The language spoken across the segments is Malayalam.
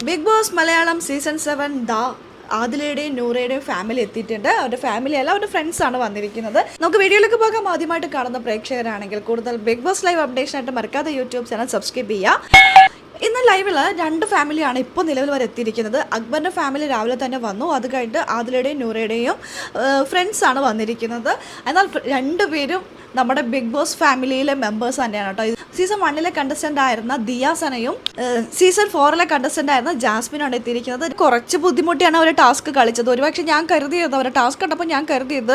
ബിഗ് ബോസ് മലയാളം സീസൺ 7 ആദിലയുടെയും നൂറയുടെയും ഫാമിലി എത്തിയിട്ടുണ്ട്. അവരുടെ ഫാമിലി അല്ല, അവരുടെ ഫ്രണ്ട്സാണ് വന്നിരിക്കുന്നത്. നമുക്ക് വീഡിയോയിലേക്ക് പോകാം. ആദ്യമായിട്ട് കാണുന്ന പ്രേക്ഷകരാണെങ്കിൽ കൂടുതൽ ബിഗ് ബോസ് ലൈവ് അപ്ഡേഷനായിട്ട് മറക്കാതെ യൂട്യൂബ് ചാനൽ സബ്സ്ക്രൈബ് ചെയ്യുക. ഇന്ന് ലൈവിൽ 2 ഫാമിലിയാണ് ഇപ്പോൾ നിലവിൽ വരെ എത്തിയിരിക്കുന്നത്. അക്ബറിൻ്റെ ഫാമിലി രാവിലെ തന്നെ വന്നു. അത് കഴിഞ്ഞിട്ട് ആദിലയുടെയും നൂറയുടെയും ഫ്രണ്ട്സാണ് വന്നിരിക്കുന്നത്. എന്നാൽ 2 പേരും നമ്മുടെ ബിഗ് ബോസ് ഫാമിലിയിലെ മെമ്പേഴ്സ് തന്നെയാണ് കേട്ടോ. സീസൺ 1 കണ്ടസ്റ്റൻ്റ് ആയിരുന്ന ദിയാസനയും സീസൺ 4 കണ്ടസ്റ്റൻ്റ് ആയിരുന്ന ജാസ്മിനാണ് എത്തിയിരിക്കുന്നത്. കുറച്ച് ബുദ്ധിമുട്ടിയാണ് അവർ ടാസ്ക് കളിച്ചത്. ഒരുപക്ഷെ ഞാൻ കരുതിയത് അവരുടെ ടാസ്ക് കണ്ടപ്പോൾ ഞാൻ കരുതിയത്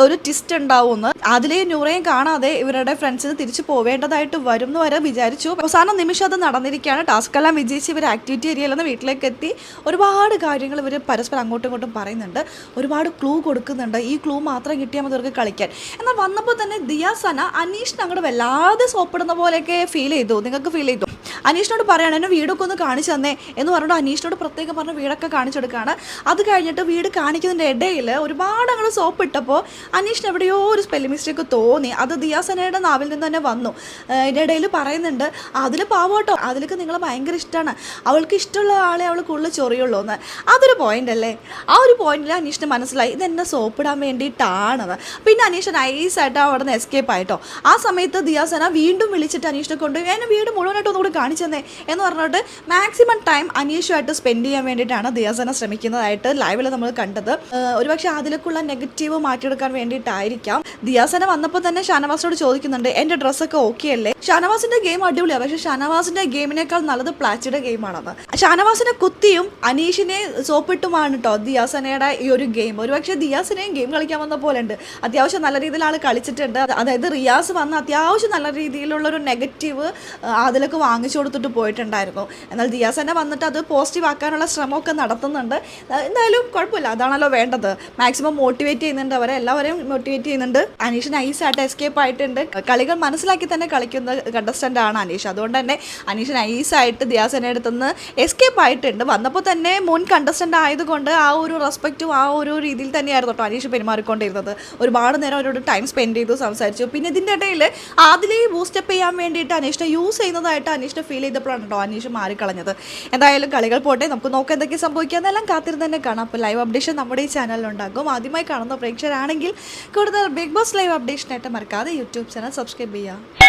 ഒരു ട്വിസ്റ്റ് ഉണ്ടാവുമെന്ന്. അതിലെയും നൂറയും കാണാതെ ഇവരുടെ ഫ്രണ്ട്സിന് തിരിച്ചു പോവേണ്ടതായിട്ട് വരും എന്ന് വരെ വിചാരിച്ചു. അവസാന നിമിഷം അത് നടന്നിരിക്കുകയാണ്. ടാസ്ക് എല്ലാം വിജയിച്ച് ഇവർ ആക്ടിവിറ്റി ഏരിയയിൽ നിന്ന് വീട്ടിലേക്ക് എത്തി. ഒരുപാട് കാര്യങ്ങൾ ഇവർ പരസ്പരം അങ്ങോട്ടും ഇങ്ങോട്ടും പറയുന്നുണ്ട്. ഒരുപാട് ക്ലൂ കൊടുക്കുന്നുണ്ട്. ഈ ക്ലൂ മാത്രം കിട്ടിയാൽ മതി അവർക്ക് കളിക്കാൻ. എന്നാൽ വന്നപ്പോൾ തന്നെ ദിയാസന അനീഷിന് അങ്ങോട്ട് വല്ലാതെ സോപ്പിടുന്ന പോലെയൊക്കെ ഫീൽ ചെയ്തു. നിങ്ങൾക്ക് ഫീൽ ചെയ്തു? അനീഷിനോട് പറയണം എന്നെ വീടൊക്കെ ഒന്ന് കാണിച്ചു തന്നേ എന്ന് പറഞ്ഞിട്ട് അനീഷിനോട് പ്രത്യേകം പറഞ്ഞ് വീടൊക്കെ കാണിച്ചെടുക്കുകയാണ്. അത് കഴിഞ്ഞിട്ട് വീട് കാണിക്കുന്നതിൻ്റെ ഇടയിൽ ഒരുപാട് അങ്ങോട്ട് സോപ്പ് ഇട്ടപ്പോൾ അനീഷിന് എവിടെയോ ഒരു സ്പെല്ലിംഗ് മിസ്റ്റേക്ക് തോന്നി. അത് ദിയാസനയുടെ നാവിൽ നിന്ന് തന്നെ വന്നു. ഇതിൻ്റെ ഇടയിൽ പറയുന്നുണ്ട് അതിൽ പാവോട്ടോ, അതിലേക്ക് നിങ്ങളെ ഭയങ്കര ഇഷ്ടമാണ്, അവൾക്ക് ഇഷ്ടമുള്ള ആളെ അവൾ കൂടുതൽ ചൊറിയുള്ളൂ എന്ന്. അതൊരു പോയിന്റ് അല്ലേ? ആ ഒരു പോയിന്റിൽ അനീഷിന് മനസ്സിലായി ഇതെന്നെ സോപ്പിടാൻ വേണ്ടിയിട്ടാണെന്ന്. പിന്നെ അനീഷ് നൈസായിട്ട് അവിടെ നിന്ന് എസ്കേപ്പ് ആയിട്ടോ. ആ സമയത്ത് ദിയാസന വീണ്ടും വിളിച്ചിട്ട് അനീഷിനെ കൊണ്ട് എന്നെ വീട് മുഴുവനായിട്ട് ഒന്നുകൂടി കാണിച്ചെന്നേ എന്ന് പറഞ്ഞിട്ട് മാക്സിമം ടൈം അനീഷുമായിട്ട് സ്പെൻഡ് ചെയ്യാൻ വേണ്ടിയിട്ടാണ് ദിയാസന ശ്രമിക്കുന്നതായിട്ട് ലൈവിൽ നമ്മൾ കണ്ടത്. ഒരുപക്ഷെ അതിലേക്കുള്ള നെഗറ്റീവ് മാറ്റിയെടുക്കാൻ വേണ്ടിയിട്ടായിരിക്കാം. ദിയാസന വന്നപ്പോൾ തന്നെ ഷാനവാസിനോട് ചോദിക്കുന്നുണ്ട് എൻ്റെ ഡ്രസ്സൊക്കെ ഓക്കെ അല്ലേ? ഷാനവാസിന്റെ ഗെയിം അടിപൊളിയാണ്, പക്ഷെ ഷാനവാസിന്റെ ഗെയിമിനേക്കാൾ നല്ലത് പ്ലാച്ചിയുടെ ഗെയിമാണത്. ഷാനവാസിനെ കുത്തിയും അനീഷിനെ സോപ്പിട്ടുമാണ് കേട്ടോ ദിയാസനയുടെ ഈ ഒരു ഗെയിം. ഒരുപക്ഷെ ദിയാസനയും ഗെയിം കളിക്കാൻ വന്ന പോലെ ഉണ്ട്. അത്യാവശ്യം നല്ല രീതിയിൽ ആൾ കളിച്ചിട്ടുണ്ട്. അതായത് റിയാസ് വന്ന് അത്യാവശ്യം നല്ല രീതിയിലുള്ളൊരു നെഗറ്റീവ് അതിലേക്ക് വാങ്ങിച്ചു കൊടുത്തിട്ട് പോയിട്ടുണ്ടായിരുന്നു. എന്നാൽ ദിയാസന വന്നിട്ട് അത് പോസിറ്റീവ് ആക്കാനുള്ള ശ്രമമൊക്കെ നടത്തുന്നുണ്ട്. എന്തായാലും കുഴപ്പമില്ല, അതാണല്ലോ വേണ്ടത്. മാക്സിമം മോട്ടിവേറ്റ് ചെയ്യുന്നുണ്ട്, അവരെ എല്ലാവരെയും മോട്ടിവേറ്റ് ചെയ്യുന്നുണ്ട്. അനീഷ് നൈസായിട്ട് എസ്കേപ്പ് ആയിട്ടുണ്ട്. കളികൾ മനസ്സിലാക്കി തന്നെ കളിക്കുന്ന കണ്ടസ്റ്റൻ്റ് ആണ് അനീഷ്. അതുകൊണ്ട് തന്നെ അനീഷ് നൈസായിട്ട് ദിയാസനയുടെ അടുത്തുനിന്ന് എസ്കേപ്പ് ആയിട്ടുണ്ട്. വന്നപ്പോൾ തന്നെ മുൻ കണ്ടസ്റ്റൻ്റ് ആയതുകൊണ്ട് ആ ഒരു റെസ്പെക്റ്റും ആ ഒരു രീതിയിൽ തന്നെയായിരുന്നു കേട്ടോ അനീഷ് പെരുമാറിക്കൊണ്ടിരുന്നത്. ഒരുപാട് നേരം അവരോട് ടൈം സ്പെൻഡ് ചെയ്തു, സംസാരിച്ചു. പിന്നെ ഇതിൻ്റെ ഇടയിൽ അതിലേ ബൂസ്റ്റപ്പ് ചെയ്യാൻ വേണ്ടിയിട്ട് അനീഷിനെ യൂസ് ചെയ്യുന്നതായിട്ട് അനീഷിനെ ഫീൽ ചെയ്തപ്പോഴാണ് കേട്ടോ അനീഷ് മാറിക്കളഞ്ഞത്. എന്തായാലും കളികൾ പോട്ടെ, നമുക്ക് നോക്കാം എന്തൊക്കെ സംഭവിക്കാമെന്നെല്ലാം കാത്തിരുന്ന് തന്നെ കാണാം. അപ്പോൾ ലൈവ് അപ്ഡേഷൻ നമ്മുടെ ഈ ചാനലിലുണ്ടാകും. ആദ്യമായി കാണുന്ന പ്രേക്ഷകരാണെങ്കിൽ കൂടുതൽ ബിഗ് ബോസ് ലൈവ് അപ്ഡേഷനായിട്ട് മറക്കാതെ യൂട്യൂബ് ചാനൽ സബ്സ്ക്രൈബ് ചെയ്യുക.